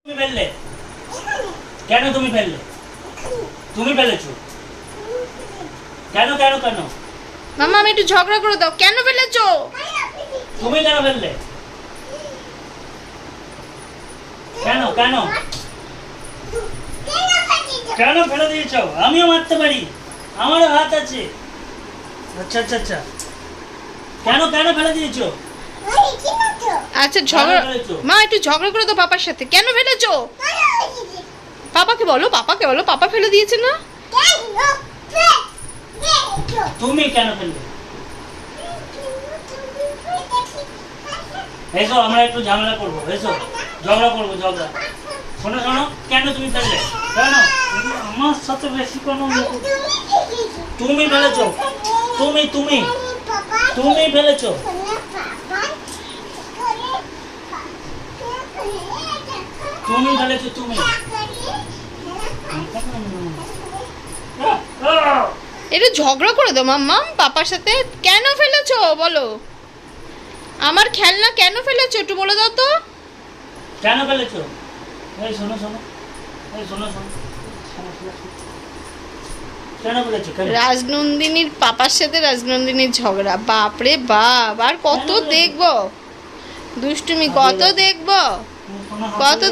তুমি ফেললে কেন? তুমি ফেললে, তুমি ফেলেছো কেন? কেন কেন? মাম্মা আমি একটু ঝগড়া করে দাও, কেন ফেলেছো? তুমি কেন ফেললে? কেন কেন কেন ফেলে দিয়েছো? আমিও মারতে পারি, আমারও হাত আছে। আচ্ছা আচ্ছা আচ্ছা, কেন কেন ফেলে দিয়েছো? আচ্ছা ঝগড়া, কেন ফেলেছো? মা একটু ঝগড়া করে দাও পাপার সাথে, কেন ফেলেছো? পাপাকে বলো, পাপাকে বলো, পাপা ফেলে দিয়েছে না? তুমি কেন ফেললে? এসো আমরা একটু ঝামেলা করবো, এসো ঝগড়া করবো, ঝগড়া। শোনো শোনো, কেন তুমি ফেললে? কেন আমার সাথে বেশি কোনো তুমি ফেলেছো, তুমি তুমি তুমি ফেলেছো। তুমি ফেলেছো, তুমি। একটু ঝগড়া করে দাও মাম্মা পাপার সাথে, কেন ফেলেছো বলো? আমার খেলনা কেন ফেলেছো একটু বলে দাও তো। কেন ফেলেছো? এই শোনো শোনো, এই শোনো শোনো, কেন ফেলেছো? কেন? রাজনন্দিনীর পাপার সাথে রাজনন্দিনীর ঝগড়া, বাপরে বাপ, আর কত দেখবো দুষ্টুমি, কত দেখবো, শোনো, কত